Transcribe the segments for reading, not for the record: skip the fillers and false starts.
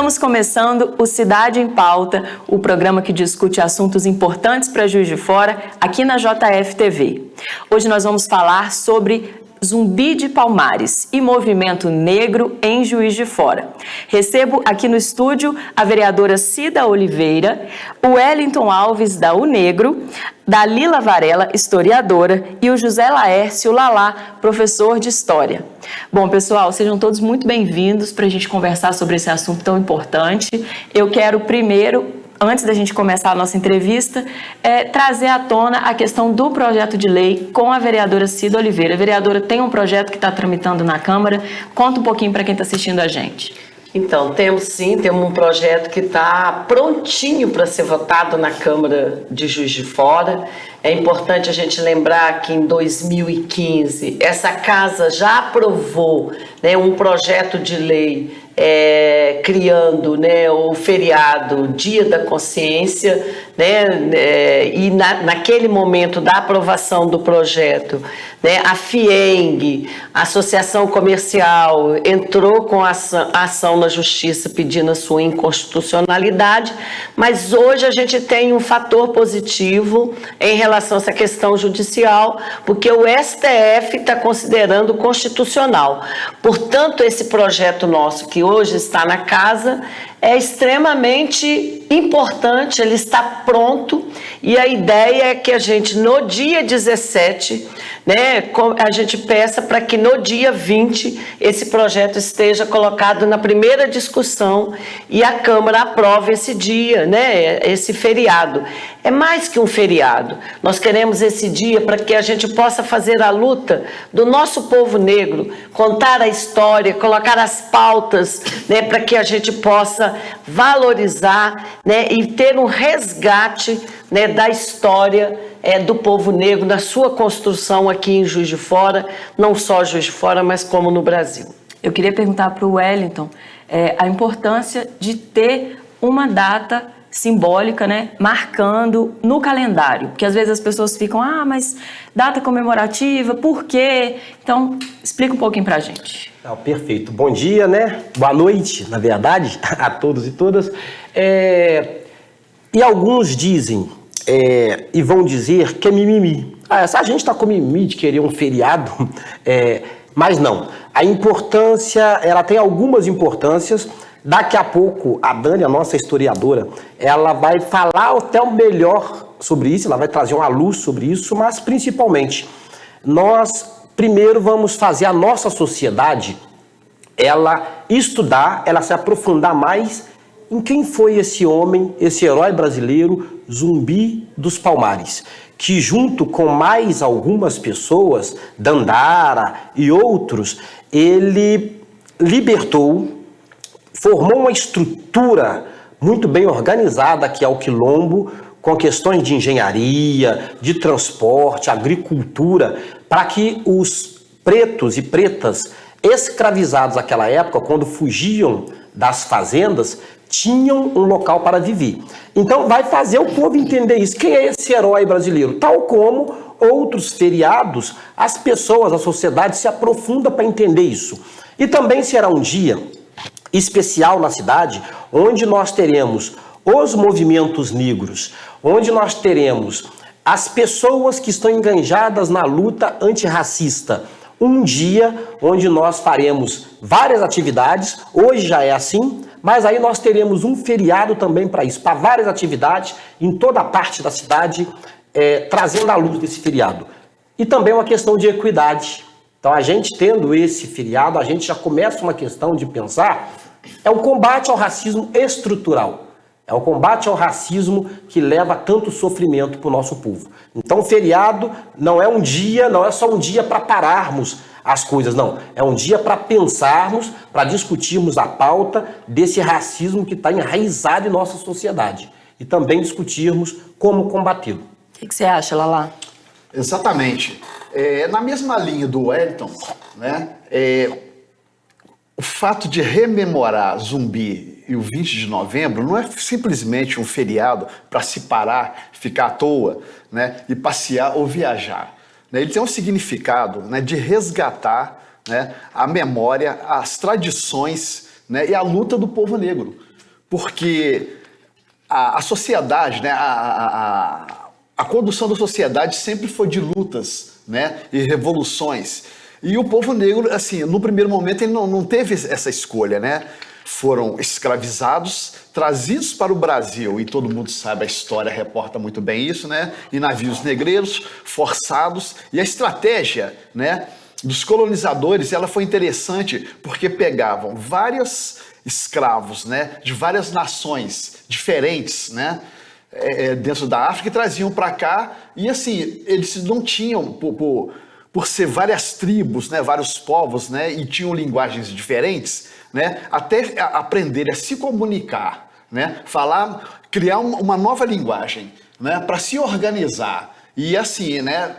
Estamos começando o Cidade em Pauta, o programa que discute assuntos importantes para Juiz de Fora, aqui na JF-TV. Hoje nós vamos falar sobre Zumbi de Palmares e movimento negro em Juiz de Fora. Recebo aqui no estúdio a vereadora Cida Oliveira, o Wellington Alves da UNegro, Dalila Varela, historiadora, e o José Laércio Lalá, professor de História. Bom, pessoal, sejam todos muito bem-vindos para a gente conversar sobre esse assunto tão importante. Eu quero primeiro, antes da gente começar a nossa entrevista, trazer à tona a questão do projeto de lei com a vereadora Cida Oliveira. A vereadora tem um projeto que está tramitando na Câmara. Conta um pouquinho para quem está assistindo a gente. Então, temos um projeto que está prontinho para ser votado na Câmara de Juiz de Fora. É importante a gente lembrar que em 2015 essa casa já aprovou, né, um projeto de lei criando, né, o feriado Dia da Consciência, né, e naquele momento da aprovação do projeto, né, a FIENG, a Associação Comercial, entrou com a ação na Justiça pedindo a sua inconstitucionalidade, mas hoje a gente tem um fator positivo em relação a essa questão judicial, porque o STF está considerando constitucional. Portanto, esse projeto nosso que hoje está na casa é extremamente importante, ele está pronto, e a ideia é que a gente, no dia 17, né, a gente peça para que no dia 20 esse projeto esteja colocado na primeira discussão e a Câmara aprove esse dia, né, esse feriado. É mais que um feriado. Nós queremos esse dia para que a gente possa fazer a luta do nosso povo negro, contar a história, colocar as pautas, né, para que a gente possa valorizar, né, e ter um resgate, né, da história do povo negro, da sua construção aqui em Juiz de Fora, não só Juiz de Fora, mas como no Brasil. Eu queria perguntar para o Wellington a importância de ter uma data simbólica, né, marcando no calendário, porque às vezes as pessoas ficam, mas data comemorativa, por quê? Então, explica um pouquinho pra gente. Perfeito. Bom dia, né? Boa noite, na verdade, a todos e todas. E alguns dizem, e vão dizer que é mimimi. A gente está com mimimi de querer um feriado, mas não. A importância, ela tem algumas importâncias. Daqui a pouco, a Dani, a nossa historiadora, ela vai falar até o melhor sobre isso, ela vai trazer uma luz sobre isso, mas principalmente, nós primeiro vamos fazer a nossa sociedade, ela estudar, ela se aprofundar mais em quem foi esse homem, esse herói brasileiro, Zumbi dos Palmares, que junto com mais algumas pessoas, Dandara e outros, ele libertou, formou uma estrutura muito bem organizada que é o Quilombo, com questões de engenharia, de transporte, agricultura, para que os pretos e pretas escravizados naquela época, quando fugiam das fazendas, tinham um local para viver. Então vai fazer o povo entender isso. Quem é esse herói brasileiro? Tal como outros feriados, as pessoas, a sociedade se aprofunda para entender isso. E também será um dia especial na cidade, onde nós teremos os movimentos negros, onde nós teremos as pessoas que estão enganjadas na luta antirracista. Um dia onde nós faremos várias atividades, hoje já é assim, mas aí nós teremos um feriado também para isso, para várias atividades em toda a parte da cidade, trazendo a luz desse feriado. E também uma questão de equidade. Então, a gente tendo esse feriado, a gente já começa uma questão de pensar, é o combate ao racismo estrutural. É o combate ao racismo que leva tanto sofrimento para o nosso povo. Então, o feriado não é um dia, não é só um dia para pararmos as coisas, não. É um dia para pensarmos, para discutirmos a pauta desse racismo que está enraizado em nossa sociedade. E também discutirmos como combatê-lo. O que você acha, Lalá? Exatamente. Na mesma linha do Wellington, né, o fato de rememorar Zumbi e o 20 de novembro não é simplesmente um feriado para se parar, ficar à toa, né, e passear ou viajar. Ele tem um significado, né, de resgatar, né, a memória, as tradições, né, e a luta do povo negro. porque a sociedade, né, a condução da sociedade sempre foi de lutas, né, e revoluções. E o povo negro, assim, no primeiro momento ele não teve essa escolha, né? Foram escravizados, trazidos para o Brasil, e todo mundo sabe, a história reporta muito bem isso, né? Em navios negreiros, forçados, e a estratégia, né, dos colonizadores, ela foi interessante porque pegavam vários escravos, né, de várias nações diferentes, né, dentro da África, e traziam para cá, e assim, eles não tinham, por ser várias tribos, né, vários povos, né, e tinham linguagens diferentes, né, até aprenderem a se comunicar, né, falar, criar uma nova linguagem, né, para se organizar e assim, né,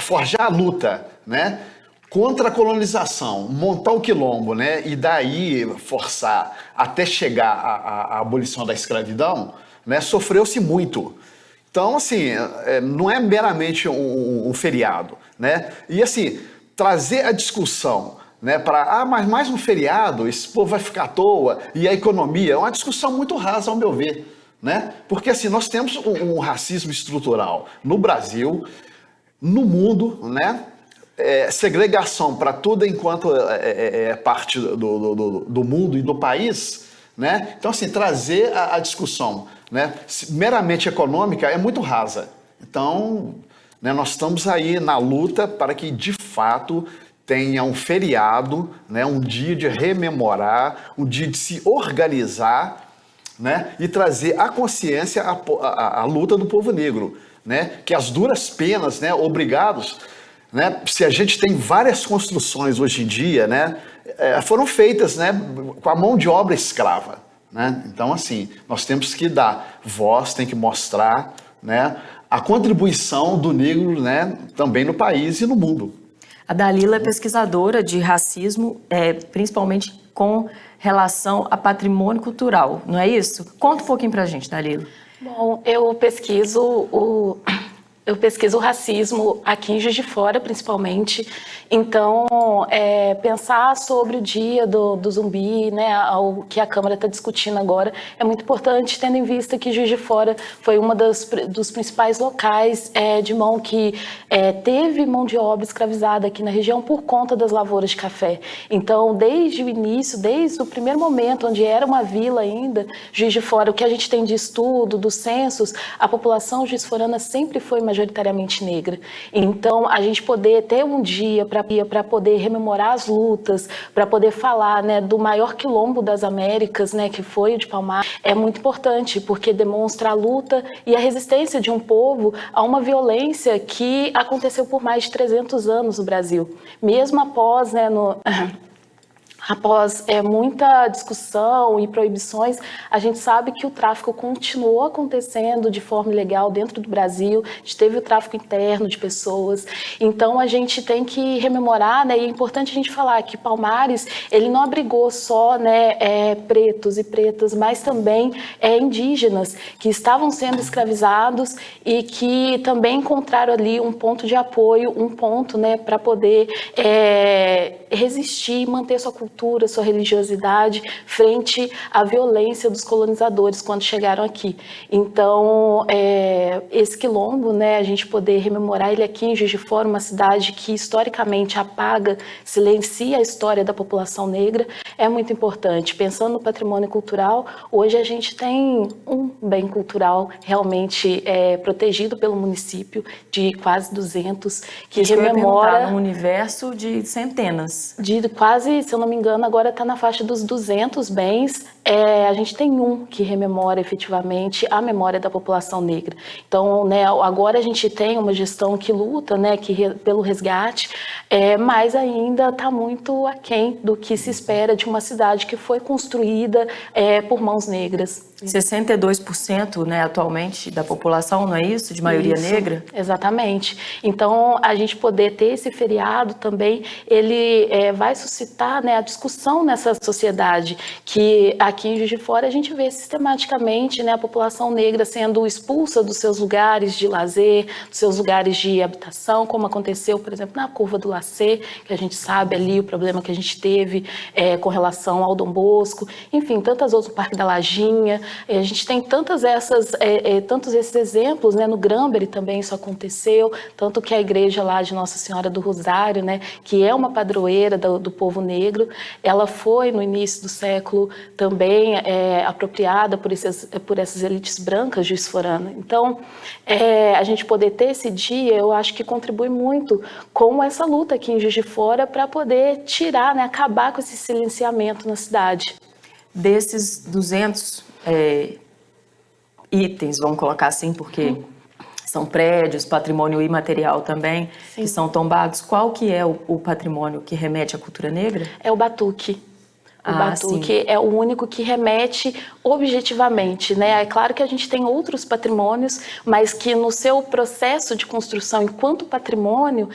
forjar a luta, né, contra a colonização, montar o quilombo, né, e daí forçar até chegar à abolição da escravidão, né, sofreu-se muito. Então, assim, não é meramente um feriado, né? E, assim, trazer a discussão, né, para, mas mais um feriado, esse povo vai ficar à toa, e a economia, é uma discussão muito rasa, ao meu ver, né? Porque, assim, nós temos um racismo estrutural no Brasil, no mundo, né? Segregação para tudo enquanto é parte do mundo e do país, né? Então, assim, trazer a discussão, né, meramente econômica é muito rasa. Então, né, nós estamos aí na luta para que, de fato, tenha um feriado, né, um dia de rememorar, um dia de se organizar, né, e trazer à consciência a luta do povo negro, né, que as duras penas, né, obrigados, né, se a gente tem várias construções hoje em dia, né, foram feitas, né, com a mão de obra escrava. Né? Então, assim, nós temos que dar voz, tem que mostrar, né, a contribuição do negro, né, também no país e no mundo. A Dalila é pesquisadora de racismo, principalmente com relação a patrimônio cultural, não é isso? Conta um pouquinho pra gente, Dalila. Bom, eu pesquiso o racismo aqui em Juiz de Fora, principalmente. Então, pensar sobre o dia do zumbi, né, o que a Câmara está discutindo agora, é muito importante, tendo em vista que Juiz de Fora foi uma dos principais locais de mão que teve mão de obra escravizada aqui na região por conta das lavouras de café. Então, desde o início, desde o primeiro momento, onde era uma vila ainda, Juiz de Fora, o que a gente tem de estudo, dos censos, a população juiz-forana sempre foi majoritariamente negra. Então, a gente poder ter um dia para poder rememorar as lutas, para poder falar, né, do maior quilombo das Américas, né, que foi o de Palmares, é muito importante, porque demonstra a luta e a resistência de um povo a uma violência que aconteceu por mais de 300 anos no Brasil. Mesmo após, né, após muita discussão e proibições, a gente sabe que o tráfico continuou acontecendo de forma ilegal dentro do Brasil, a gente teve o tráfico interno de pessoas, então a gente tem que rememorar, né, e é importante a gente falar que Palmares, ele não abrigou só, né, pretos e pretas, mas também indígenas que estavam sendo escravizados e que também encontraram ali um ponto de apoio, um ponto, né, para poder resistir e manter sua cultura, sua religiosidade frente à violência dos colonizadores quando chegaram aqui. Então, esse quilombo, né, a gente poder rememorar ele aqui em Juiz de Fora, uma cidade que historicamente apaga, silencia a história da população negra, é muito importante. Pensando no patrimônio cultural, hoje a gente tem um bem cultural realmente protegido pelo município, de quase 200, que rememora... um universo de centenas. De quase, se eu não me engano, agora está na faixa dos 200 bens. A gente tem um que rememora efetivamente a memória da população negra. Então, né, agora a gente tem uma gestão que luta, né, pelo resgate, mas ainda está muito aquém do que se espera de uma cidade que foi construída por mãos negras. 62%, né, atualmente da população, não é isso? De maioria negra? Exatamente. Então, a gente poder ter esse feriado também, ele vai suscitar, né, a discussão discussão nessa sociedade, que aqui em Juiz de Fora a gente vê sistematicamente, né, a população negra sendo expulsa dos seus lugares de lazer, dos seus lugares de habitação, como aconteceu, por exemplo, na Curva do Lacê, que a gente sabe ali o problema que a gente teve com relação ao Dom Bosco, enfim, tantas outras, o Parque da Lajinha, a gente tem tantos esses exemplos, né, no Granbury também isso aconteceu, tanto que a igreja lá de Nossa Senhora do Rosário, né, que é uma padroeira do povo negro, ela foi no início do século também apropriada por essas elites brancas juiz-foranas. Então, a gente poder ter esse dia, eu acho que contribui muito com essa luta aqui em Juiz de Fora para poder tirar, né, acabar com esse silenciamento na cidade. Desses 200 itens, vamos colocar assim, porque são prédios, patrimônio imaterial também, Sim. que são tombados, qual que é o patrimônio que remete à cultura negra? É o batuque. O batuque é o único que remete objetivamente, né? É claro que a gente tem outros patrimônios, mas que no seu processo de construção enquanto patrimônio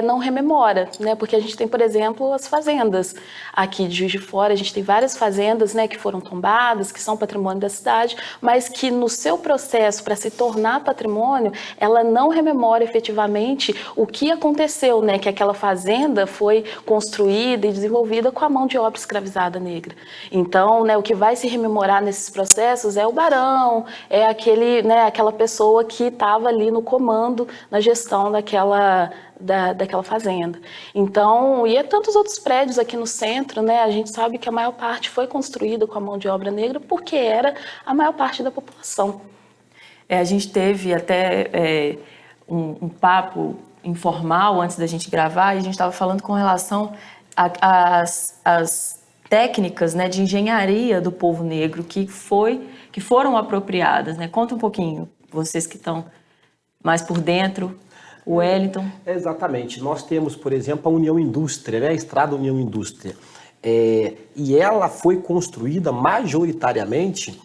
não rememora, né? Porque a gente tem, por exemplo, as fazendas aqui de Juiz de Fora, a gente tem várias fazendas, né, que foram tombadas, que são patrimônio da cidade, mas que no seu processo para se tornar patrimônio, ela não rememora efetivamente o que aconteceu, né? Que aquela fazenda foi construída e desenvolvida com a mão de obra escravizada negra. Então, né, o que vai se rememorar nesses processos é o barão, é aquela pessoa que estava ali no comando, na gestão daquela fazenda. Então, e tantos outros prédios aqui no centro, né, a gente sabe que a maior parte foi construída com a mão de obra negra porque era a maior parte da população. A gente teve até um papo informal antes da gente gravar e a gente estava falando com relação às técnicas, né, de engenharia do povo negro que foram apropriadas, né? Conta um pouquinho, vocês que estão mais por dentro, o Wellington. Exatamente. Nós temos, por exemplo, a União Indústria, né? A Estrada União Indústria. E ela foi construída majoritariamente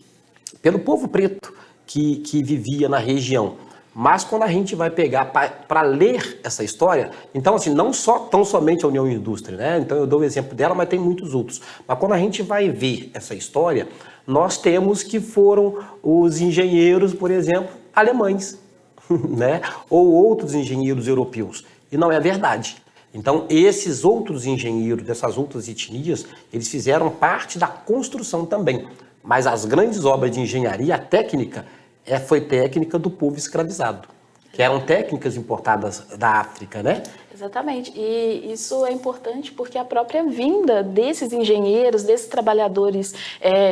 pelo povo preto que vivia na região. Mas quando a gente vai pegar para ler essa história, então assim, não tão somente a União Indústria, né? Então eu dou o exemplo dela, mas tem muitos outros. Mas quando a gente vai ver essa história, nós temos que foram os engenheiros, por exemplo, alemães, né? Ou outros engenheiros europeus. E não é verdade. Então esses outros engenheiros dessas outras etnias, eles fizeram parte da construção também. Mas as grandes obras de engenharia, a técnica, foi técnica do povo escravizado, que eram técnicas importadas da África, né? Exatamente, e isso é importante porque a própria vinda desses engenheiros, desses trabalhadores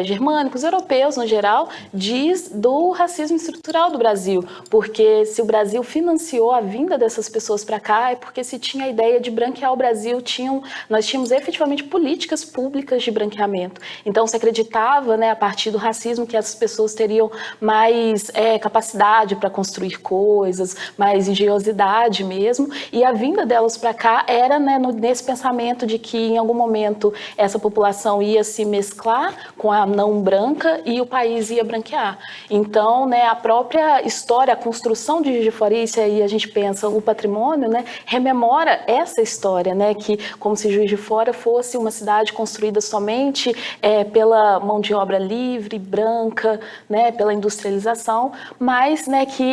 germânicos, europeus no geral, diz do racismo estrutural do Brasil, porque se o Brasil financiou a vinda dessas pessoas para cá é porque se tinha a ideia de branquear o Brasil, nós tínhamos efetivamente políticas públicas de branqueamento, então se acreditava, né, a partir do racismo que essas pessoas teriam mais capacidade para construir coisas, mais engenhosidade mesmo, e a vinda delas para cá era, né, nesse pensamento de que em algum momento essa população ia se mesclar com a não branca e o país ia branquear. Então, né, a própria história, a construção de Juiz de Fora, e aí a gente pensa o patrimônio, né, rememora essa história, né, que como se Juiz de Fora fosse uma cidade construída somente pela mão de obra livre, branca, né, pela industrialização, mas, né, que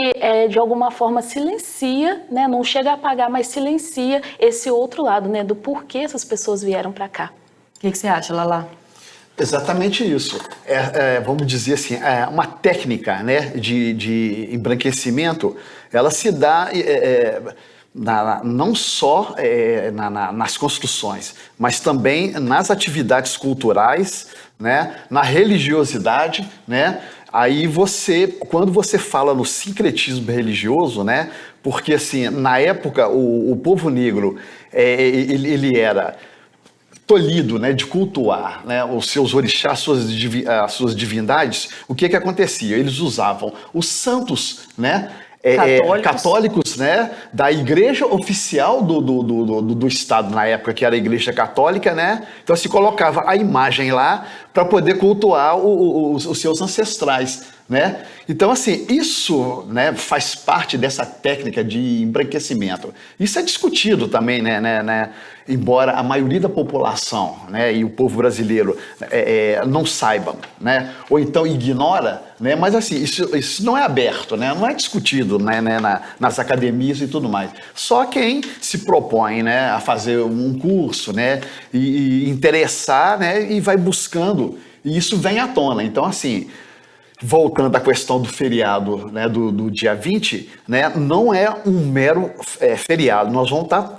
de alguma forma silencia, né, não chega a apagar, mas silencia esse outro lado, né, do porquê essas pessoas vieram para cá. O que você acha, Lala? Exatamente isso. Vamos dizer assim, uma técnica, né, de embranquecimento, ela se dá não só nas construções, mas também nas atividades culturais, né, na religiosidade, né. Aí quando você fala no sincretismo religioso, né, porque assim, na época o povo negro, ele era tolhido, né, de cultuar, né, os seus orixás, as suas divindades. O que acontecia? Eles usavam os santos, né, católicos, né, da igreja oficial do Estado na época, que era a igreja católica, né? Então se colocava a imagem lá para poder cultuar os seus ancestrais. né? Então, assim, isso, né, faz parte dessa técnica de embranquecimento. Isso é discutido também, né? Embora a maioria da população, né, e o povo brasileiro não saibam, né? Ou então ignora, né? Mas, assim, isso não é aberto, né? Não é discutido, né, nas academias e tudo mais. Só quem se propõe, né, a fazer um curso, né, e interessar, né, e vai buscando, e isso vem à tona. Então, assim, voltando à questão do feriado, né, do dia 20, né, não é um mero feriado. Nós vamos estar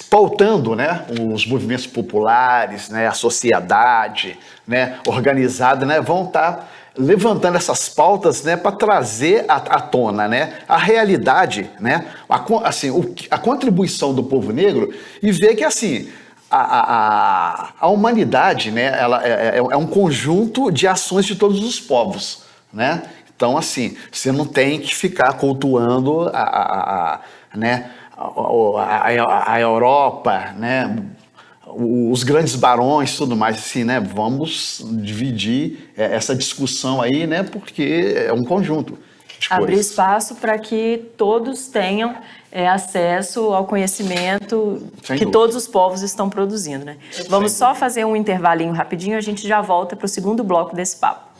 pautando, né, os movimentos populares, né, a sociedade, né, organizada, né, vão estar levantando essas pautas, né, para trazer à tona, né, a realidade, né, a contribuição do povo negro, e ver que, assim, a humanidade, né, ela é um conjunto de ações de todos os povos, né? Então, assim, você não tem que ficar cultuando né, a Europa, né, os grandes barões e tudo mais, assim, né? Vamos dividir essa discussão aí, né? Porque é um conjunto de coisas. Abrir espaço para que todos tenham acesso ao conhecimento Sem que dúvida. todos os povos estão produzindo, né? Vamos só fazer um intervalinho rapidinho, a gente já volta para o segundo bloco desse papo.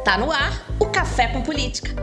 Tá no ar o Café com Política.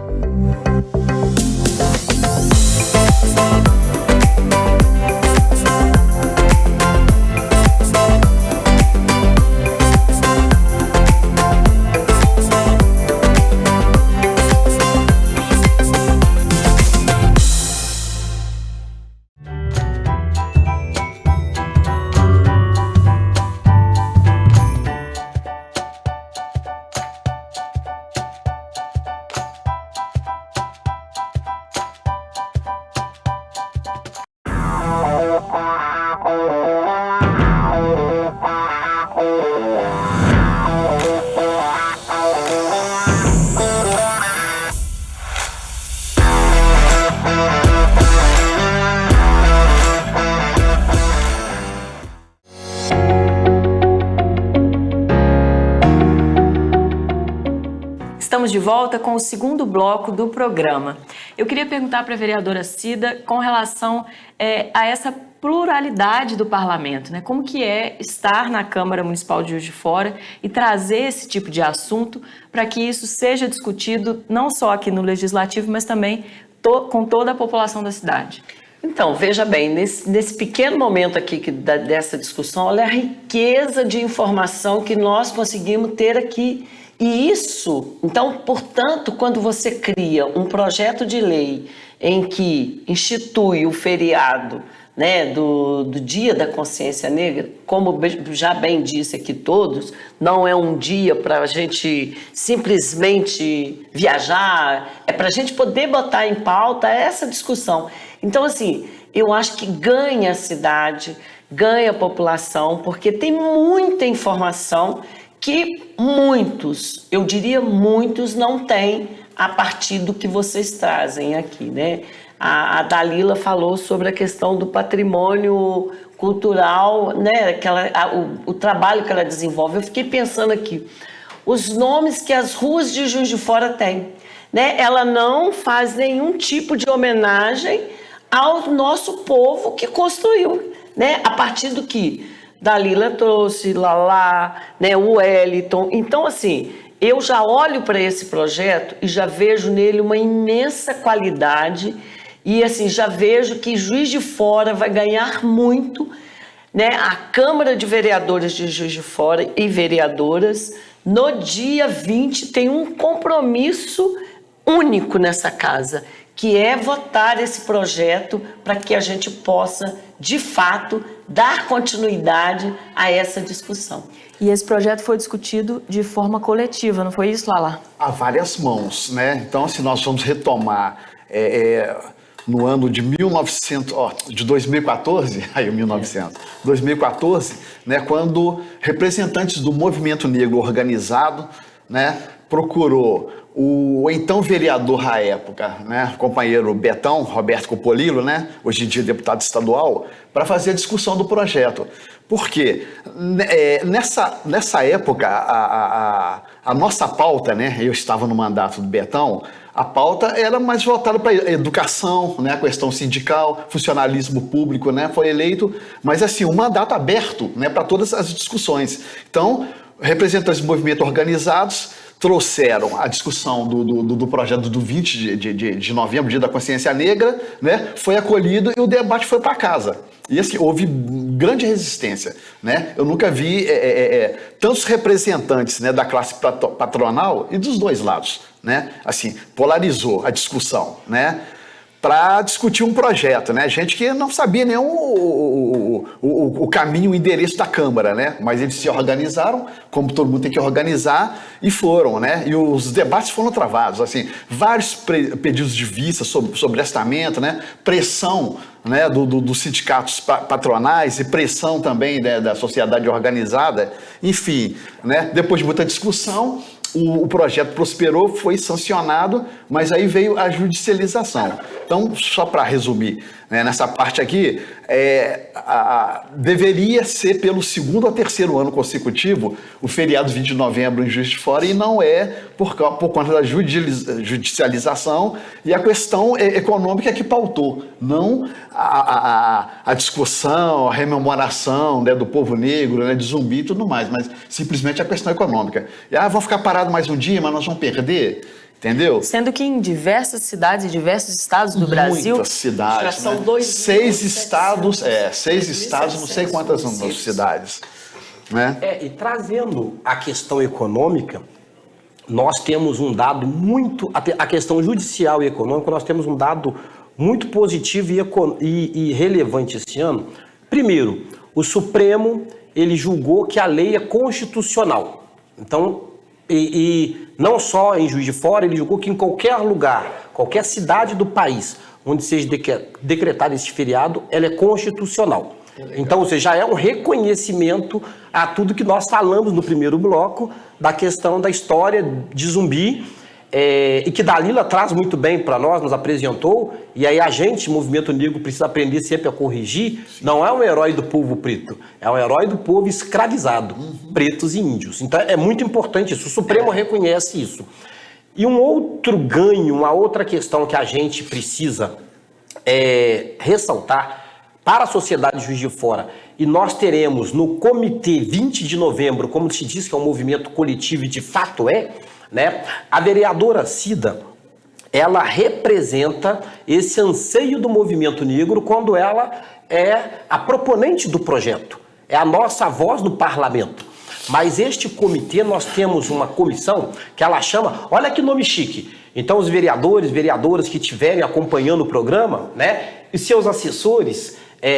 Estamos de volta com o segundo bloco do programa. Eu queria perguntar para a vereadora Cida com relação a essa pluralidade do parlamento, né? Como que é estar na Câmara Municipal de Juiz de Fora e trazer esse tipo de assunto para que isso seja discutido não só aqui no Legislativo, mas também com toda a população da cidade. Então, veja bem, nesse pequeno momento aqui dessa discussão, olha a riqueza de informação que nós conseguimos ter aqui. E isso, então, portanto, quando você cria um projeto de lei em que institui o feriado, né, do Dia da Consciência Negra, como já bem disse aqui todos, não é um dia para a gente simplesmente viajar, é para a gente poder botar em pauta essa discussão. Então, assim, eu acho que ganha a cidade, ganha a população, porque tem muita informação que muitos, eu diria muitos, não têm a partir do que vocês trazem aqui, né? A Dalila falou sobre a questão do patrimônio cultural, né? O trabalho que ela desenvolve. Eu fiquei pensando aqui, os nomes que as ruas de Juiz de Fora têm, né? Ela não faz nenhum tipo de homenagem ao nosso povo que construiu, né? A partir do que Dalila trouxe, Lala, né, o Wellington. Então, assim, eu já olho para esse projeto e já vejo nele uma imensa qualidade e, assim, já vejo que Juiz de Fora vai ganhar muito, né? A Câmara de Vereadores de Juiz de Fora e vereadoras, no dia 20, tem um compromisso único nessa casa, que é votar esse projeto para que a gente possa, de fato, dar continuidade a essa discussão. E esse projeto foi discutido de forma coletiva, não foi isso, Lala? Há várias mãos, né? Então, assim, nós vamos retomar no ano de 2014, 2014, né, quando representantes do movimento negro organizado, né, procurou o então vereador à época, né, companheiro Betão, Roberto Copolilo, né, hoje em dia deputado estadual, para fazer a discussão do projeto. Por quê? Nessa época, a nossa pauta, né, eu estava no mandato do Betão, a pauta era mais voltada para a educação, né, a questão sindical, funcionalismo público, né, foi eleito, mas assim, um mandato aberto, né, para todas as discussões. Então, representantes do movimento organizados trouxeram a discussão do projeto do 20 de novembro, Dia da Consciência Negra, né, foi acolhido e o debate foi para casa. E assim, houve grande resistência, né? Eu nunca vi tantos representantes, né, da classe patronal e dos dois lados, né? Assim, polarizou a discussão, né? Para discutir um projeto, né? Gente que não sabia nem o caminho, o endereço da Câmara, né? Mas eles se organizaram, como todo mundo tem que organizar, e foram, né? E os debates foram travados, assim, vários pedidos de vista sobre orçamento, né? Pressão, né, dos sindicatos patronais e pressão também, né, da sociedade organizada, enfim, né? Depois de muita discussão, o projeto prosperou, foi sancionado, mas aí veio a judicialização. Então, só para resumir, né, nessa parte aqui, deveria ser pelo segundo ou terceiro ano consecutivo o feriado 20 de novembro em Juiz de Fora, e não é por conta da judicialização e a questão econômica que pautou, não a discussão, a rememoração, né, do povo negro, né, de Zumbi e tudo mais, mas simplesmente a questão econômica. E vão ficar parados mais um dia, mas nós vamos perder. Entendeu? Sendo que em diversas cidades e diversos estados do Brasil... Muitas cidades, já são né? 2.700. Seis estados, não sei quantas cidades. Né? E trazendo a questão econômica, nós temos um dado muito... A questão judicial e econômica, nós temos um dado muito positivo e relevante esse ano. Primeiro, o Supremo, ele julgou que a lei é constitucional. Então, não só em Juiz de Fora, ele julgou que em qualquer lugar, qualquer cidade do país onde seja decretado esse feriado, ela é constitucional. Então, ou seja, já é um reconhecimento a tudo que nós falamos no primeiro bloco, da questão da história de Zumbi, e que Dalila traz muito bem para nós, nos apresentou, e aí a gente, Movimento Negro, precisa aprender sempre a corrigir. Sim. Não é um herói do povo preto, é um herói do povo escravizado, pretos e índios. Então é muito importante isso, o Supremo reconhece isso. E um outro ganho, uma outra questão que a gente precisa ressaltar para a sociedade de Juiz de Fora, e nós teremos no Comitê 20 de novembro, como se diz que é um movimento coletivo e de fato né? A vereadora Cida, ela representa esse anseio do movimento negro quando ela é a proponente do projeto, é a nossa voz no parlamento. Mas este comitê, nós temos uma comissão que ela chama, olha que nome chique, então os vereadores, vereadoras que estiverem acompanhando o programa, né, e seus assessores,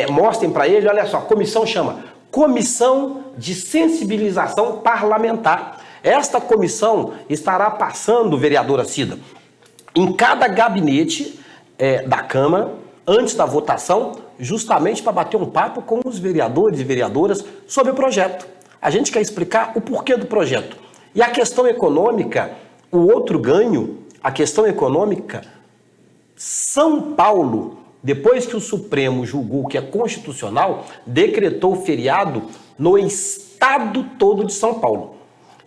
mostrem para ele, olha só, a comissão chama Comissão de Sensibilização Parlamentar. Esta comissão estará passando, vereadora Cida, em cada gabinete da Câmara, antes da votação, justamente para bater um papo com os vereadores e vereadoras sobre o projeto. A gente quer explicar o porquê do projeto. E a questão econômica, o outro ganho, a questão econômica, São Paulo, depois que o Supremo julgou que é constitucional, decretou feriado no estado todo de São Paulo.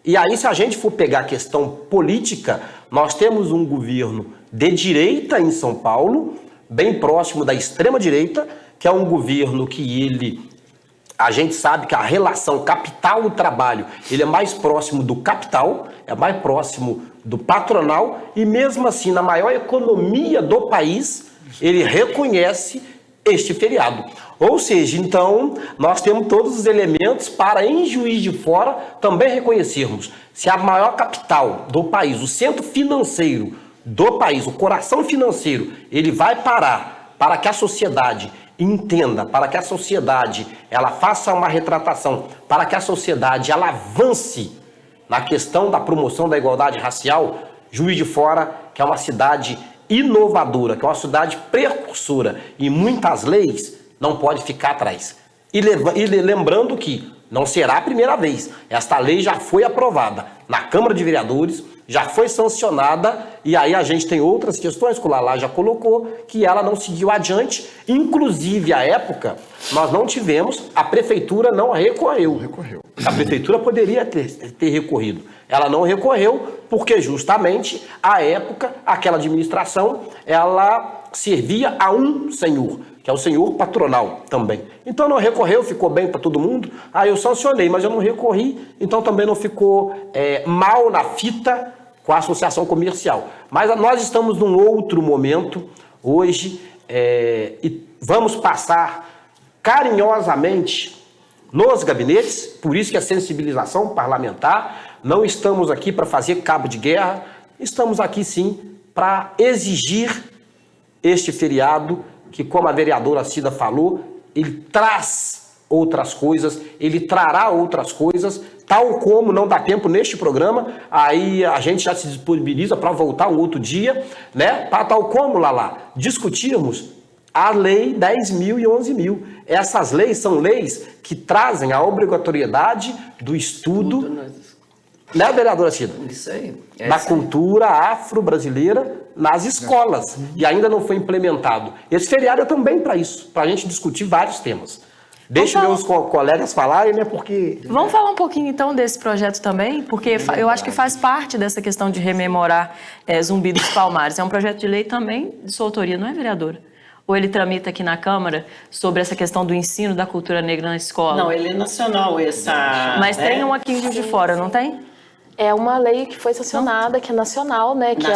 E aí, se a gente for pegar a questão política, nós temos um governo de direita em São Paulo, bem próximo da extrema-direita, que é um governo que a gente sabe que a relação capital e trabalho, ele é mais próximo do capital, é mais próximo do patronal, e mesmo assim, na maior economia do país, ele reconhece este feriado. Ou seja, então, nós temos todos os elementos para, em Juiz de Fora, também reconhecermos se a maior capital do país, o centro financeiro do país, o coração financeiro, ele vai parar para que a sociedade entenda, para que a sociedade ela faça uma retratação, para que a sociedade ela avance na questão da promoção da igualdade racial. Juiz de Fora, que é uma cidade inovadora, que é uma cidade precursora em muitas leis, não pode ficar atrás. E lembrando que Não será a primeira vez. Esta lei já foi aprovada na Câmara de Vereadores, já foi sancionada, e aí a gente tem outras questões que o Lalá já colocou, que ela não seguiu adiante. Inclusive, à época, nós não tivemos, a prefeitura não recorreu. A prefeitura poderia ter recorrido. Ela não recorreu porque justamente, à época, aquela administração, ela servia a um senhor, que é o senhor patronal também. Então não recorreu, ficou bem para todo mundo. Eu sancionei, mas eu não recorri, então também não ficou mal na fita com a associação comercial. Mas nós estamos num outro momento hoje e vamos passar carinhosamente nos gabinetes, por isso que a sensibilização parlamentar. Não estamos aqui para fazer cabo de guerra, estamos aqui sim para exigir este feriado que, como a vereadora Cida falou, ele traz outras coisas, ele trará outras coisas, tal como não dá tempo neste programa, aí a gente já se disponibiliza para voltar um outro dia, né? Para tal como, Lalá, discutirmos a lei 10.000 e 11.000. Essas leis são leis que trazem a obrigatoriedade do estudo, né, vereadora Cida? Isso aí. Da cultura afro-brasileira nas escolas. E ainda não foi implementado. Esse feriado é também para isso, para a gente discutir vários temas. Deixe meus colegas falarem, né, porque... Vamos falar um pouquinho, então, desse projeto também, porque eu acho que faz parte dessa questão de rememorar Zumbi dos Palmares. É um projeto de lei também de sua autoria, não é, vereadora? Ou ele tramita aqui na Câmara sobre essa questão do ensino da cultura negra na escola? Não, ele é nacional, essa... Mas tem um aqui em Juiz de Fora, não tem? É uma lei que foi sancionada, que é nacional, né? Que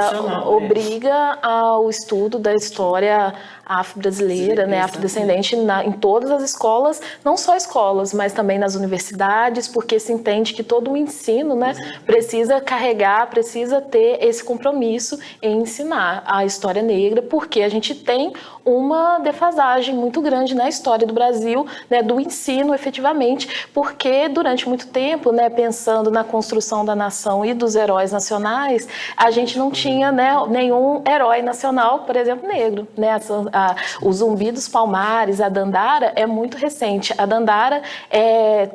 obriga ao estudo da história afro-brasileira, né, afrodescendente em todas as escolas, não só escolas, mas também nas universidades, porque se entende que todo o ensino, né, precisa carregar, precisa ter esse compromisso em ensinar a história negra, porque a gente tem uma defasagem muito grande na história do Brasil, né, do ensino efetivamente, porque durante muito tempo, né, pensando na construção da nação e dos heróis nacionais, a gente não tinha, né, nenhum herói nacional, por exemplo, negro, né? O Zumbi dos Palmares, a Dandara, é muito recente. A Dandara,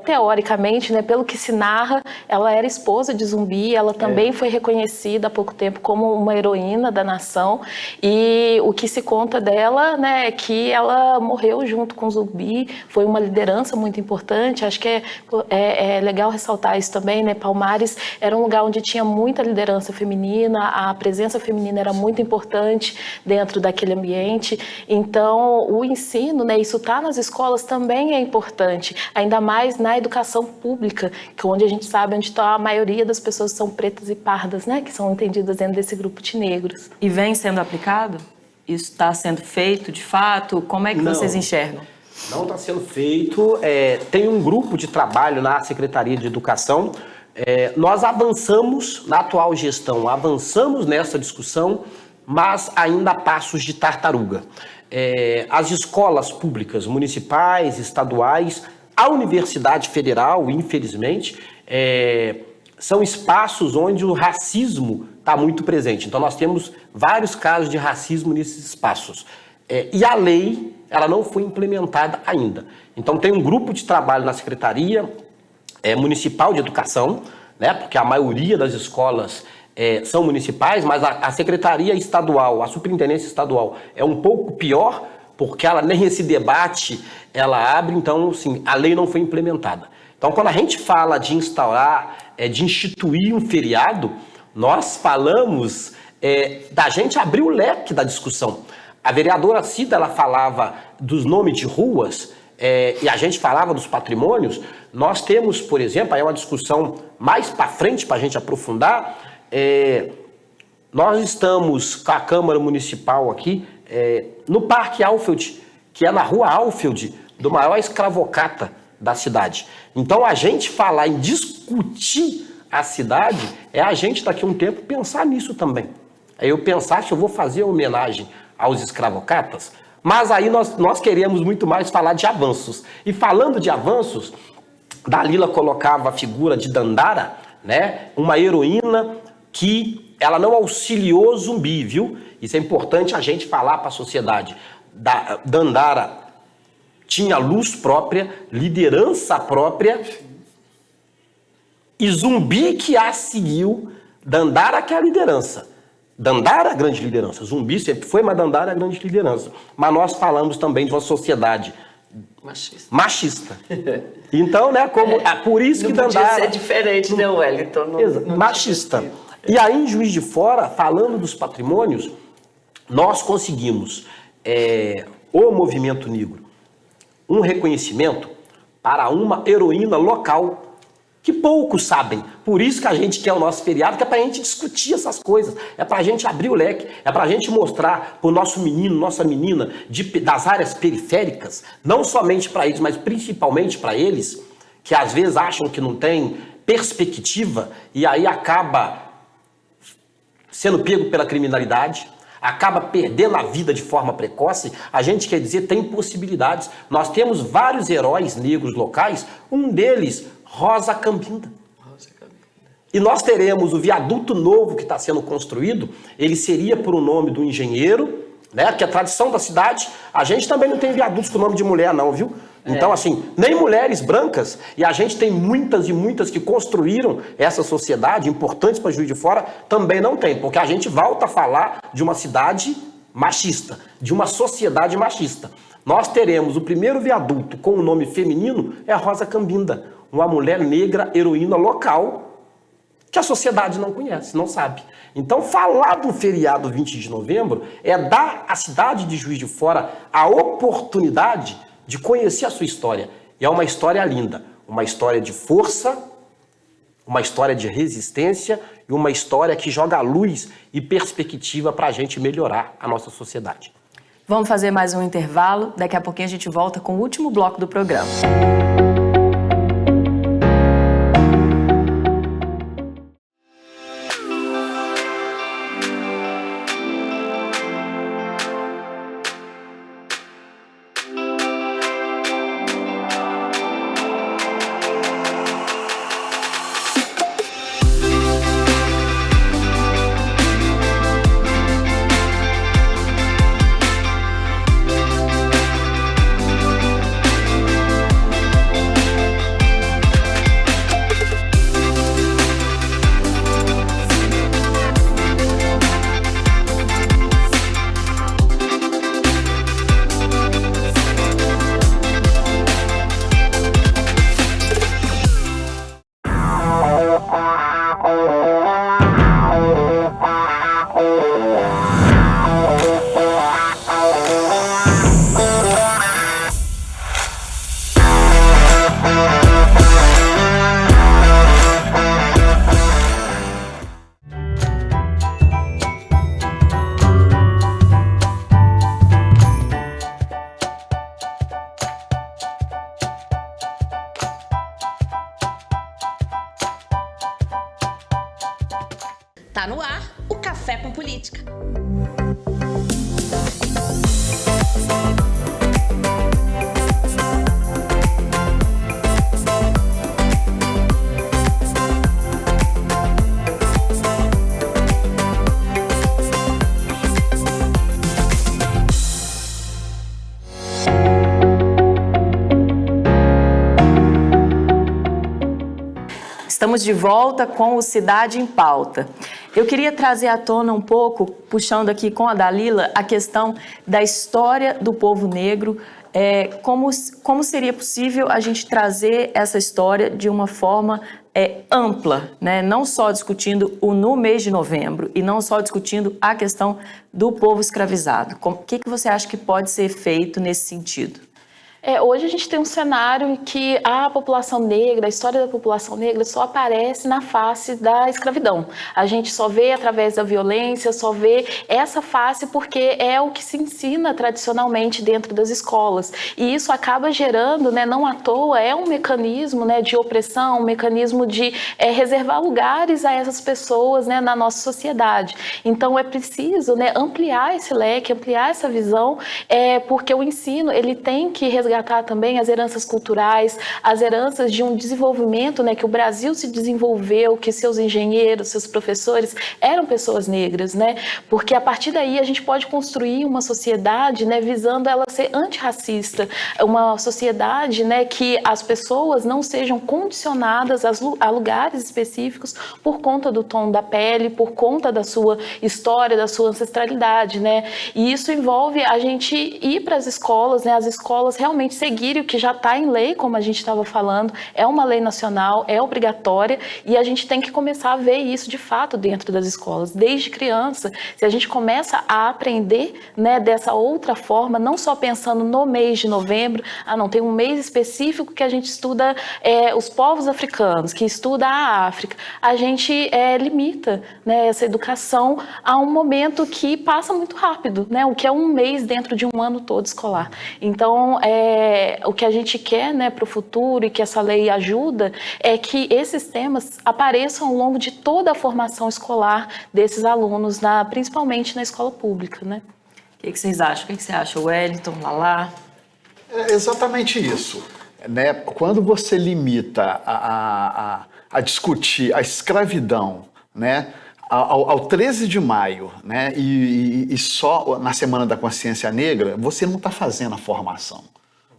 teoricamente, né, pelo que se narra, ela era esposa de Zumbi, ela também foi reconhecida há pouco tempo como uma heroína da nação, e o que se conta dela, né, é que ela morreu junto com Zumbi, foi uma liderança muito importante. Acho que é legal ressaltar isso também, né? Palmares era um lugar onde tinha muita liderança feminina, a presença feminina era muito importante dentro daquele ambiente. Então, o ensino, né, isso está nas escolas também é importante, ainda mais na educação pública, que onde a gente sabe onde está a maioria das pessoas são pretas e pardas, né, que são entendidas dentro desse grupo de negros. E vem sendo aplicado? Isso está sendo feito, de fato? Como é que vocês enxergam? Não está sendo feito. Tem um grupo de trabalho na Secretaria de Educação. Nós avançamos na atual gestão, avançamos nessa discussão, mas ainda a passos de tartaruga. As escolas públicas, municipais, estaduais, a Universidade Federal, infelizmente, são espaços onde o racismo está muito presente. Então, nós temos vários casos de racismo nesses espaços. E a lei, ela não foi implementada ainda. Então, tem um grupo de trabalho na Secretaria Municipal de Educação, né, porque a maioria das escolas são municipais, mas a Secretaria Estadual, a Superintendência Estadual é um pouco pior, porque ela nem esse debate ela abre, então, assim, a lei não foi implementada. Então, quando a gente fala de instaurar, de instituir um feriado, nós falamos da gente abrir o leque da discussão. A vereadora Cida, ela falava dos nomes de ruas, e a gente falava dos patrimônios. Nós temos, por exemplo, aí é uma discussão mais para frente para a gente aprofundar. Nós estamos com a Câmara Municipal aqui no Parque Alfield, que é na Rua Alfield, do maior escravocrata da cidade. Então, a gente falar em discutir a cidade a gente daqui a um tempo pensar nisso também. Eu pensar se eu vou fazer homenagem aos escravocratas, mas aí nós queremos muito mais falar de avanços. E falando de avanços, Dalila colocava a figura de Dandara, né? Uma heroína que ela não auxiliou Zumbi, viu? Isso é importante a gente falar para a sociedade. Dandara tinha luz própria, liderança própria, e Zumbi que a seguiu. Dandara que é a liderança. Dandara é a grande liderança. Zumbi sempre foi, mas Dandara é a grande liderança. Mas nós falamos também de uma sociedade machista. Então, né, como é por isso que Dandara... Não podia ser diferente, né, Wellington? Não machista. E aí, em Juiz de Fora, falando dos patrimônios, nós conseguimos, o movimento negro, um reconhecimento para uma heroína local que poucos sabem. Por isso que a gente quer o nosso feriado, que é para a gente discutir essas coisas, é para a gente abrir o leque, é para a gente mostrar para o nosso menino, nossa menina, das áreas periféricas, não somente para eles, mas principalmente para eles, que às vezes acham que não tem perspectiva e aí acaba sendo pego pela criminalidade, acaba perdendo a vida de forma precoce. A gente quer dizer, tem possibilidades. Nós temos vários heróis negros locais, um deles, Rosa Cambinda. E nós teremos o viaduto novo que está sendo construído, ele seria por o nome do engenheiro, né? Que é a tradição da cidade. A gente também não tem viadutos com o nome de mulher, não, viu? Então, assim, nem mulheres brancas, e a gente tem muitas e muitas que construíram essa sociedade, importantes para Juiz de Fora, também não tem, porque a gente volta a falar de uma cidade machista, de uma sociedade machista. Nós teremos o primeiro viaduto com o nome feminino, é a Rosa Cambinda, uma mulher negra, heroína local, que a sociedade não conhece, não sabe. Então, falar do feriado 20 de novembro é dar à cidade de Juiz de Fora a oportunidade de conhecer a sua história. E é uma história linda, uma história de força, uma história de resistência e uma história que joga luz e perspectiva para a gente melhorar a nossa sociedade. Vamos fazer mais um intervalo, daqui a pouquinho a gente volta com o último bloco do programa. Tá no ar o Café com Política. Estamos de volta com o Cidade em Pauta. Eu queria trazer à tona um pouco, puxando aqui com a Dalila, a questão da história do povo negro, como seria possível a gente trazer essa história de uma forma ampla, né? Não só discutindo no mês de novembro e não só discutindo a questão do povo escravizado. O que você acha que pode ser feito nesse sentido? Hoje a gente tem um cenário em que a população negra, a história da população negra só aparece na face da escravidão. A gente só vê através da violência, só vê essa face porque é o que se ensina tradicionalmente dentro das escolas. E isso acaba gerando, né, não à toa, um mecanismo, né, de opressão, um mecanismo de reservar lugares a essas pessoas, né, na nossa sociedade. Então é preciso, né, ampliar esse leque, ampliar essa visão, porque o ensino ele tem que resgatar resgatar também as heranças culturais, as heranças de um desenvolvimento, né, que o Brasil se desenvolveu, que seus engenheiros, seus professores eram pessoas negras, né? Porque a partir daí a gente pode construir uma sociedade, né, visando ela ser antirracista, uma sociedade, né, que as pessoas não sejam condicionadas a lugares específicos por conta do tom da pele, por conta da sua história, da sua ancestralidade, né? E isso envolve a gente ir para as escolas, né? As escolas realmente seguirem o que já está em lei, como a gente estava falando, é uma lei nacional, é obrigatória, e a gente tem que começar a ver isso de fato dentro das escolas, desde criança. Se a gente começa a aprender, né, dessa outra forma, não só pensando no mês de novembro, não, tem um mês específico que a gente estuda os povos africanos, que estuda a África, a gente limita, né, essa educação a um momento que passa muito rápido, né, o que é um mês dentro de um ano todo escolar. Então, o que a gente quer, né, para o futuro e que essa lei ajuda é que esses temas apareçam ao longo de toda a formação escolar desses alunos, principalmente na escola pública, né? O que vocês acham? O que você acha, Wellington, Lala? É exatamente isso, né? Quando você limita a discutir a escravidão, né, ao 13 de maio, né, e só na Semana da Consciência Negra, você não está fazendo a formação,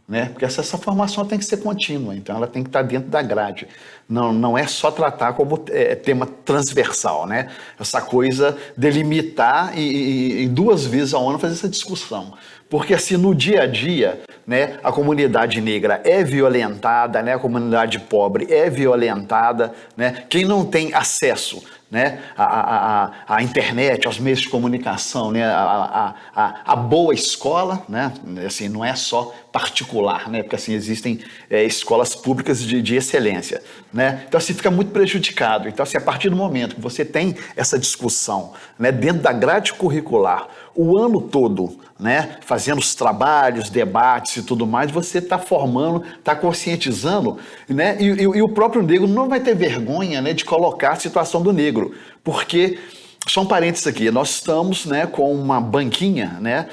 né? Porque essa formação tem que ser contínua, então ela tem que estar dentro da grade. Não é só tratar como tema transversal, né? Essa coisa delimitar e 2 vezes ao ano fazer essa discussão. Porque assim, no dia a dia, né, a comunidade negra é violentada, né, a comunidade pobre é violentada, né? Quem não tem acesso, né, a internet, aos meios de comunicação, né, a boa escola, né, assim, não é só particular, né, porque assim, existem escolas públicas de excelência, né, então assim, fica muito prejudicado. Então assim, a partir do momento que você tem essa discussão, né, dentro da grade curricular, o ano todo, né, fazendo os trabalhos, debates e tudo mais, você está formando, está conscientizando, né, e o próprio negro não vai ter vergonha, né, de colocar a situação do negro, porque, só um parênteses aqui, nós estamos, né, com uma banquinha, né,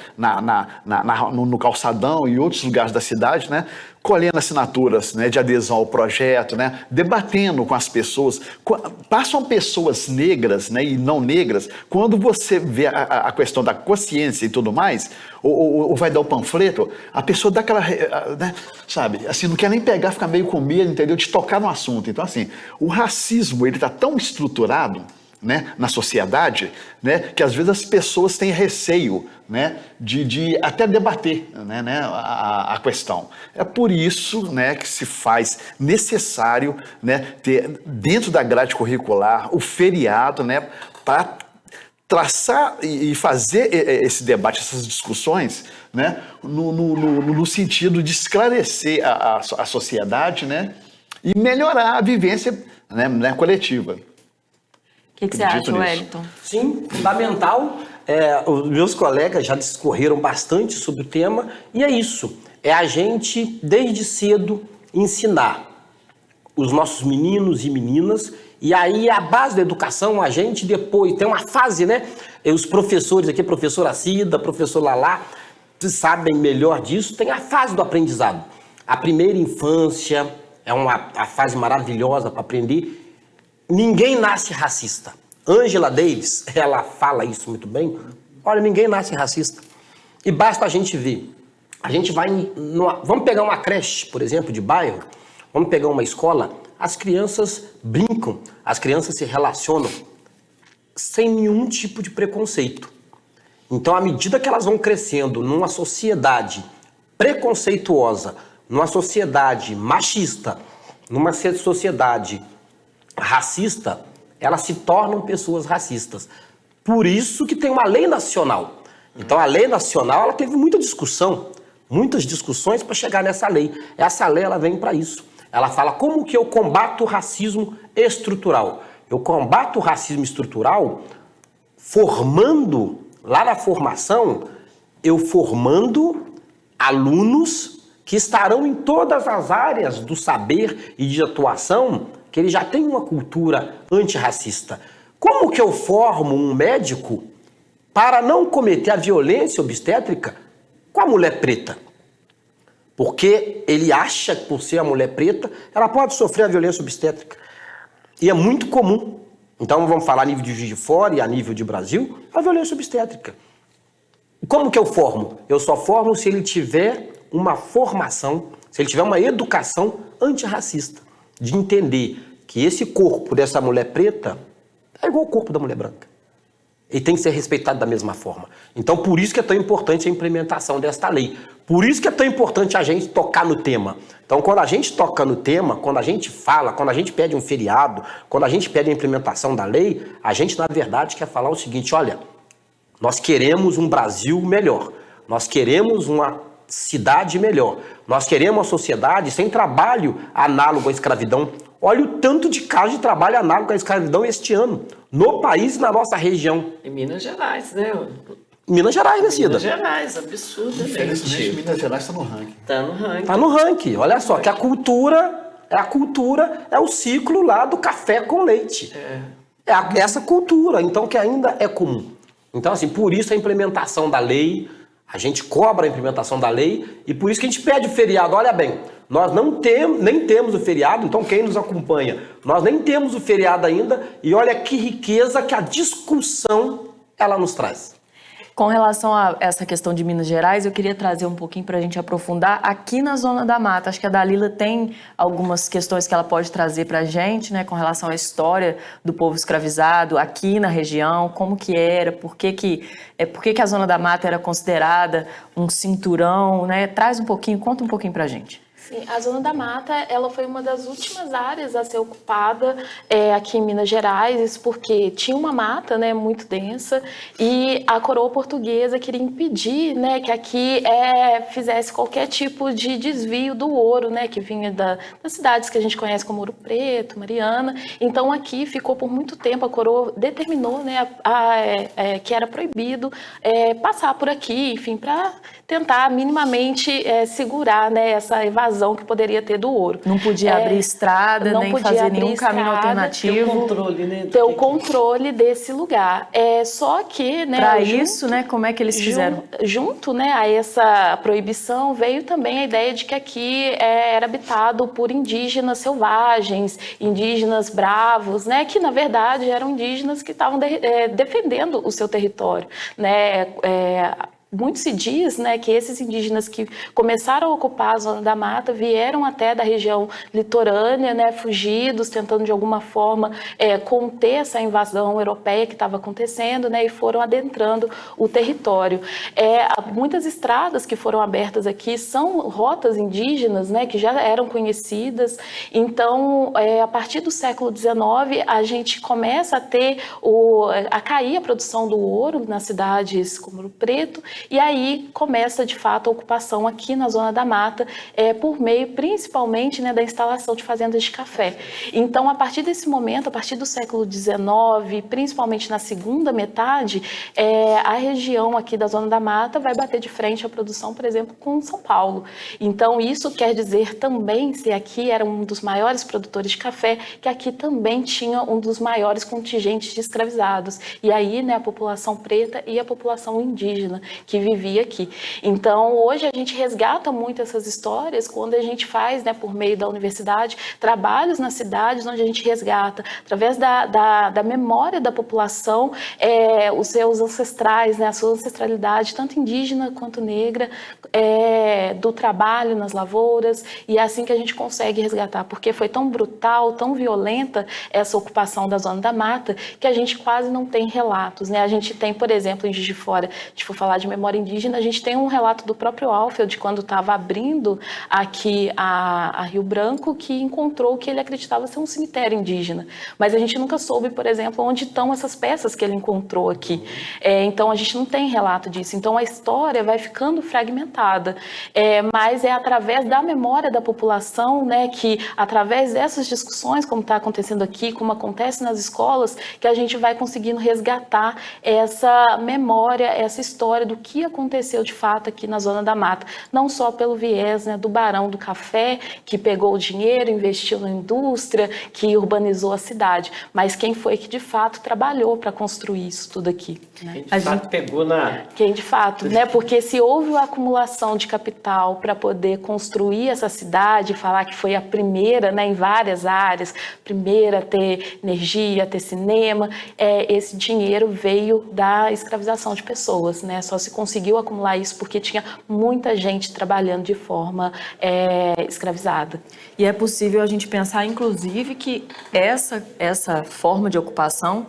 no calçadão e outros lugares da cidade, né, colhendo assinaturas, né, de adesão ao projeto, né, debatendo com as pessoas. Passam pessoas negras, né, e não negras, quando você vê a questão da consciência e tudo mais, ou vai dar o panfleto, a pessoa dá aquela, né, sabe, assim, não quer nem pegar, fica meio com medo, entendeu, de tocar no assunto. Então, assim, o racismo, ele está tão estruturado, né, na sociedade, né, que às vezes as pessoas têm receio, né, de até debater, né, a questão. É por isso, né, que se faz necessário, né, ter dentro da grade curricular o feriado, né, para traçar e fazer esse debate, essas discussões, né, no sentido de esclarecer a sociedade, né, e melhorar a vivência, né, coletiva. O que você acha, Wellington? Sim, fundamental. Os meus colegas já discorreram bastante sobre o tema, e é isso. É a gente, desde cedo, ensinar os nossos meninos e meninas, e aí a base da educação, a gente depois tem uma fase, né? Os professores aqui, professora Cida, professor Lala, sabem melhor disso, tem a fase do aprendizado. A primeira infância é a fase maravilhosa para aprender. Ninguém nasce racista. Angela Davis, ela fala isso muito bem. Olha, ninguém nasce racista. E basta a gente ver. A gente vai... Vamos pegar uma creche, por exemplo, de bairro. Vamos pegar uma escola. As crianças brincam. As crianças se relacionam sem nenhum tipo de preconceito. Então, à medida que elas vão crescendo numa sociedade preconceituosa, numa sociedade machista, numa sociedade racista, elas se tornam pessoas racistas. Por isso que tem uma lei nacional. Então a lei nacional, ela teve muita discussão, muitas discussões para chegar nessa lei. Essa lei, ela vem para isso. Ela fala como que eu combato o racismo estrutural. Eu combato o racismo estrutural formando, lá na formação, eu formando alunos que estarão em todas as áreas do saber e de atuação, que ele já tem uma cultura antirracista. Como que eu formo um médico para não cometer a violência obstétrica com a mulher preta? Porque ele acha que por ser a mulher preta, ela pode sofrer a violência obstétrica. E é muito comum. Então vamos falar a nível de Juiz de Fora e a nível de Brasil, a violência obstétrica. Como que eu formo? Eu só formo se ele tiver uma formação, se ele tiver uma educação antirracista, de entender que esse corpo dessa mulher preta é igual ao corpo da mulher branca. E tem que ser respeitado da mesma forma. Então, por isso que é tão importante a implementação desta lei. Por isso que é tão importante a gente tocar no tema. Então, quando a gente toca no tema, quando a gente fala, quando a gente pede um feriado, quando a gente pede a implementação da lei, a gente, na verdade, quer falar o seguinte, olha, nós queremos um Brasil melhor. Nós queremos uma cidade melhor. Nós queremos uma sociedade sem trabalho análogo à escravidão. Olha o tanto de casos de trabalho análogo à escravidão este ano, no país e na nossa região. Em Minas Gerais, né? Minas Gerais, né, Cida? Minas Gerais, absurdamente. Infelizmente, Minas Gerais está no ranking. Tá no ranking. Tá no ranking. Olha só, que a cultura é o ciclo lá do café com leite. Essa cultura, então, que ainda é comum. Então, assim, por isso a implementação da lei, a gente cobra a implementação da lei e por isso que a gente pede o feriado. Olha bem, nós nem temos o feriado, então quem nos acompanha, nós nem temos o feriado ainda e olha que riqueza que a discussão ela nos traz. Com relação a essa questão de Minas Gerais, eu queria trazer um pouquinho para a gente aprofundar aqui na Zona da Mata. Acho que a Dalila tem algumas questões que ela pode trazer para a gente, né, com relação à história do povo escravizado aqui na região, como que era, por que a Zona da Mata era considerada um cinturão, né? Traz um pouquinho, conta um pouquinho para a gente. Sim, a Zona da Mata, ela foi uma das últimas áreas a ser ocupada aqui em Minas Gerais, isso porque tinha uma mata, né, muito densa e a coroa portuguesa queria impedir, né, que aqui fizesse qualquer tipo de desvio do ouro, né, que vinha das cidades que a gente conhece como Ouro Preto, Mariana. Então aqui ficou por muito tempo, a coroa determinou, né, que era proibido passar por aqui, enfim, para tentar minimamente segurar, né, essa evasão que poderia ter do ouro. Não podia abrir estrada, nem fazer nenhum caminho alternativo. Ter o controle, né? Ter o controle desse lugar. Só que, né, para isso, né, como é que eles fizeram? Junto, né, a essa proibição veio também a ideia de que aqui era habitado por indígenas selvagens, indígenas bravos, né, que na verdade eram indígenas que estavam defendendo o seu território, né. Muito se diz, né, que esses indígenas que começaram a ocupar a Zona da Mata vieram até da região litorânea, né, fugidos, tentando de alguma forma conter essa invasão europeia que estava acontecendo, né, e foram adentrando o território. Muitas estradas que foram abertas aqui são rotas indígenas, né, que já eram conhecidas. Então, a partir do século XIX, a gente começa a ter a cair a produção do ouro nas cidades como Ouro Preto. E aí começa, de fato, a ocupação aqui na Zona da Mata, por meio, principalmente, né, da instalação de fazendas de café. Então, a partir desse momento, a partir do século XIX, principalmente na segunda metade, a região aqui da Zona da Mata vai bater de frente à produção, por exemplo, com São Paulo. Então, isso quer dizer também, se aqui era um dos maiores produtores de café, que aqui também tinha um dos maiores contingentes de escravizados. E aí, né, a população preta e a população indígena, que vivia aqui. Então, hoje a gente resgata muito essas histórias quando a gente faz, né, por meio da universidade, trabalhos nas cidades onde a gente resgata, através da memória da população, os seus ancestrais, né, a sua ancestralidade, tanto indígena quanto negra, do trabalho nas lavouras, e é assim que a gente consegue resgatar, porque foi tão brutal, tão violenta essa ocupação da Zona da Mata, que a gente quase não tem relatos, né? A gente tem, por exemplo, em Juiz de Fora, se for falar de memória indígena, a gente tem um relato do próprio Alfield, quando estava abrindo aqui a Rio Branco, que encontrou o que ele acreditava ser um cemitério indígena. Mas a gente nunca soube, por exemplo, onde estão essas peças que ele encontrou aqui. Então, a gente não tem relato disso. Então, a história vai ficando fragmentada. Mas é através da memória da população, né, que através dessas discussões, como está acontecendo aqui, como acontece nas escolas, que a gente vai conseguindo resgatar essa memória, essa história do que aconteceu de fato aqui na Zona da Mata, não só pelo viés, né, do Barão do Café, que pegou o dinheiro, investiu na indústria, que urbanizou a cidade, mas quem foi que de fato trabalhou para construir isso tudo aqui. Né? Quem de fato pegou na... Quem de fato, né? Porque se houve uma acumulação de capital para poder construir essa cidade, falar que foi a primeira, né, em várias áreas, primeira a ter energia, a ter cinema, esse dinheiro veio da escravização de pessoas, né? Só se conseguiu acumular isso porque tinha muita gente trabalhando de forma escravizada. E é possível a gente pensar, inclusive, que essa forma de ocupação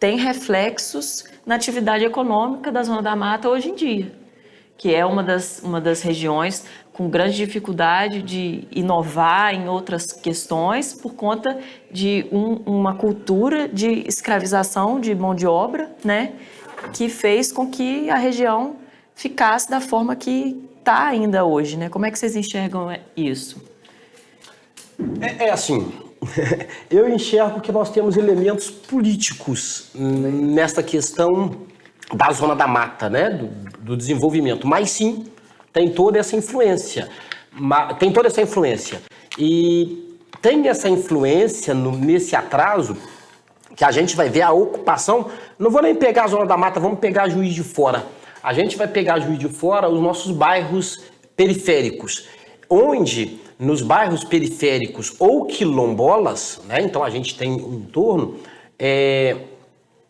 tem reflexos na atividade econômica da Zona da Mata hoje em dia, que é uma das regiões com grande dificuldade de inovar em outras questões por conta de uma cultura de escravização de mão de obra, né, que fez com que a região ficasse da forma que está ainda hoje, né? Como é que vocês enxergam isso? É assim, eu enxergo que nós temos elementos políticos nesta questão da Zona da Mata, né, do desenvolvimento, mas sim, tem toda essa influência, e tem essa influência nesse atraso que a gente vai ver a ocupação. Não vou nem pegar a Zona da Mata, vamos pegar Juiz de Fora. A gente vai pegar Juiz de Fora os nossos bairros periféricos, onde nos bairros periféricos ou quilombolas, né, então a gente tem um entorno,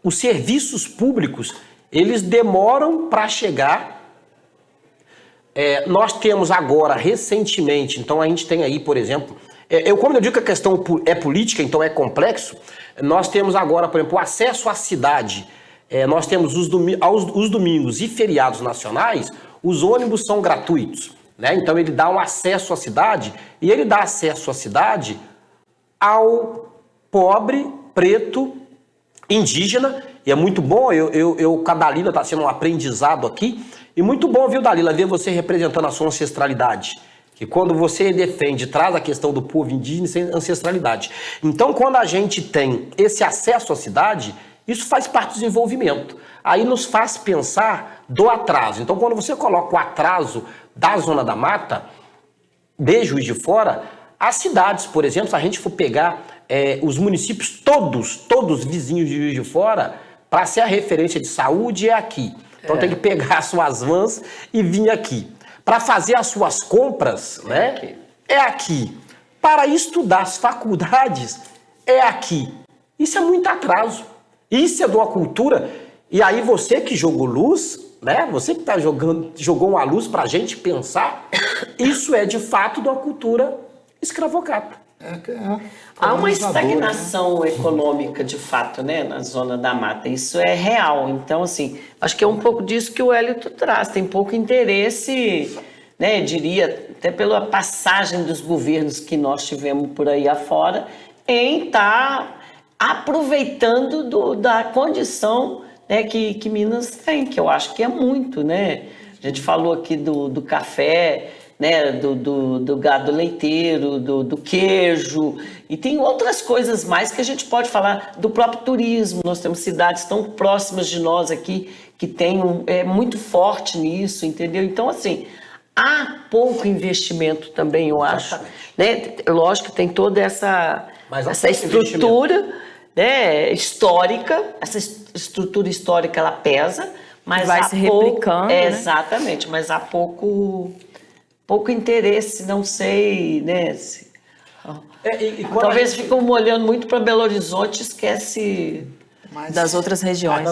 os serviços públicos, eles demoram para chegar. Nós temos agora, recentemente, então a gente tem aí, por exemplo, como eu digo que a questão é política, então é complexo, nós temos agora, por exemplo, o acesso à cidade. Nós temos os domingos e feriados nacionais, os ônibus são gratuitos, né? Então ele dá um acesso à cidade, e ele dá acesso à cidade ao pobre, preto, indígena, e é muito bom, com a Dalila está sendo um aprendizado aqui, e muito bom, viu, Dalila, ver você representando a sua ancestralidade, que quando você defende, traz a questão do povo indígena e ancestralidade. Então, quando a gente tem esse acesso à cidade, isso faz parte do desenvolvimento. Aí nos faz pensar do atraso. Então, quando você coloca o atraso da Zona da Mata, de Juiz de Fora, as cidades, por exemplo, se a gente for pegar os municípios todos vizinhos de Juiz de Fora, para ser a referência de saúde é aqui. Então tem que pegar as suas vans e vir aqui. Para fazer as suas compras, né, é aqui. Para estudar as faculdades, é aqui. Isso é muito atraso. Isso é de uma cultura. E aí você que jogou luz, né, você que jogou uma luz para a gente pensar, isso é de fato de uma cultura escravocrata. Há uma estagnação econômica, de fato, né, na Zona da Mata. Isso é real. Então, assim, acho que é um pouco disso que o Hélito traz. Tem pouco interesse, né, eu diria, até pela passagem dos governos que nós tivemos por aí afora, em estar aproveitando da condição, né, que Minas tem, que eu acho que é muito, né? A gente falou aqui do café, né, do gado leiteiro, do queijo, e tem outras coisas mais que a gente pode falar do próprio turismo. Nós temos cidades tão próximas de nós aqui que tem muito forte nisso, entendeu? Então, assim, há pouco investimento também, eu acho. Né? Lógico que tem toda essa estrutura, né, histórica, essa estrutura histórica ela pesa, mas vai se replicando, né? Exatamente, mas há pouco interesse, não sei, né? Talvez ficam olhando muito para Belo Horizonte e esquece das outras regiões.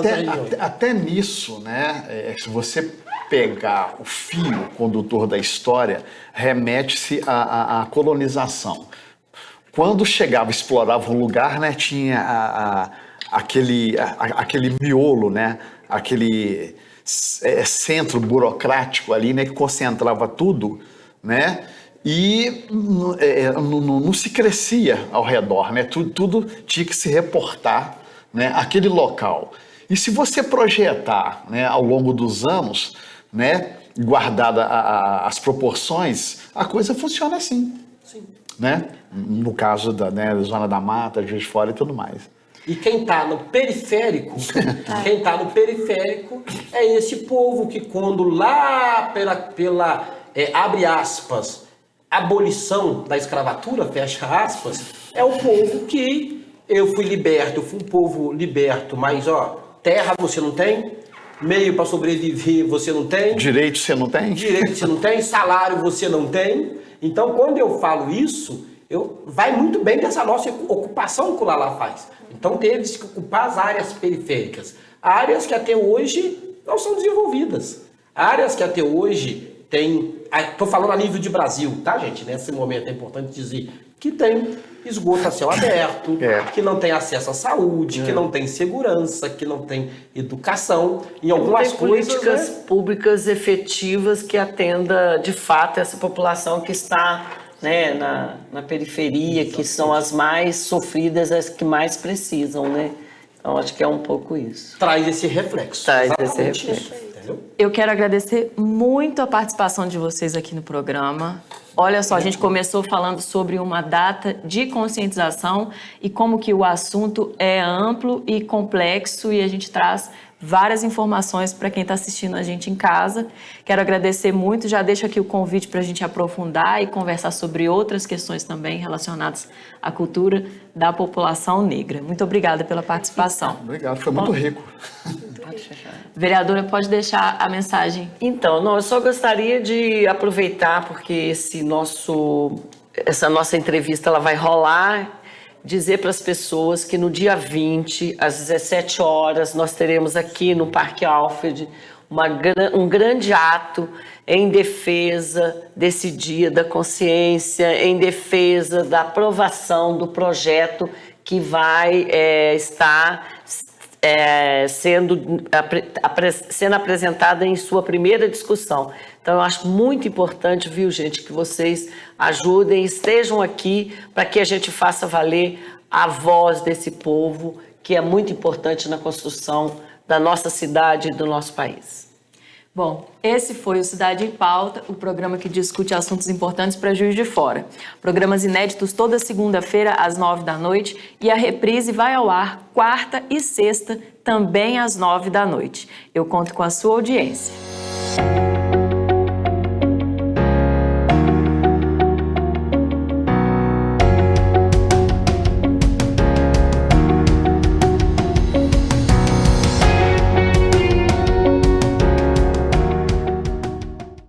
Até nisso, né? Se você pegar o fio condutor da história, remete-se à colonização. Quando chegava, explorava um lugar, né? Tinha aquele miolo, né? Aquele centro burocrático ali, né, que concentrava tudo, né, e não se crescia ao redor, né, tudo tinha que se reportar, né, aquele local. E se você projetar, né, ao longo dos anos, né, guardada as proporções, a coisa funciona assim. Sim. Né? No caso da Zona da Mata, Juiz de Fora e tudo mais. E quem está no periférico, é esse povo que quando lá pela abre aspas, abolição da escravatura, fecha aspas, é o povo que eu fui um povo liberto, mas terra você não tem, meio para sobreviver você não tem. Direito você não tem, salário você não tem. Então, quando eu falo isso, vai muito bem dessa nossa ocupação que o Lala faz. Então, teve que ocupar as áreas periféricas. Áreas que até hoje não são desenvolvidas. Áreas que até hoje tem... Estou falando a nível de Brasil, tá, gente? Nesse momento é importante dizer que tem esgoto a céu aberto, que não tem acesso à saúde, que não tem segurança, que não tem educação. Em algumas coisas, políticas públicas efetivas que atenda, de fato, essa população que está... né, na periferia, que são as mais sofridas, as que mais precisam, né? Então, acho que é um pouco isso. Traz esse reflexo. Eu quero agradecer muito a participação de vocês aqui no programa. Olha só, a gente começou falando sobre uma data de conscientização e como que o assunto é amplo e complexo e a gente traz várias informações para quem está assistindo a gente em casa. Quero agradecer muito, já deixo aqui o convite para a gente aprofundar e conversar sobre outras questões também relacionadas à cultura da população negra. Muito obrigada pela participação. Obrigado, foi muito rico. Vereadora, pode deixar a mensagem. Então, eu só gostaria de aproveitar, porque essa nossa entrevista ela vai rolar, dizer para as pessoas que no dia 20, às 17 horas, nós teremos aqui no Parque Alfred um grande ato em defesa desse Dia da Consciência, em defesa da aprovação do projeto que vai estar sendo apresentada em sua primeira discussão. Então, eu acho muito importante, viu, gente, que vocês ajudem, estejam aqui para que a gente faça valer a voz desse povo, que é muito importante na construção da nossa cidade e do nosso país. Bom, esse foi o Cidade em Pauta, o programa que discute assuntos importantes para Juiz de Fora. Programas inéditos toda segunda-feira às 9 da noite e a reprise vai ao ar quarta e sexta, também às 9 da noite. Eu conto com a sua audiência.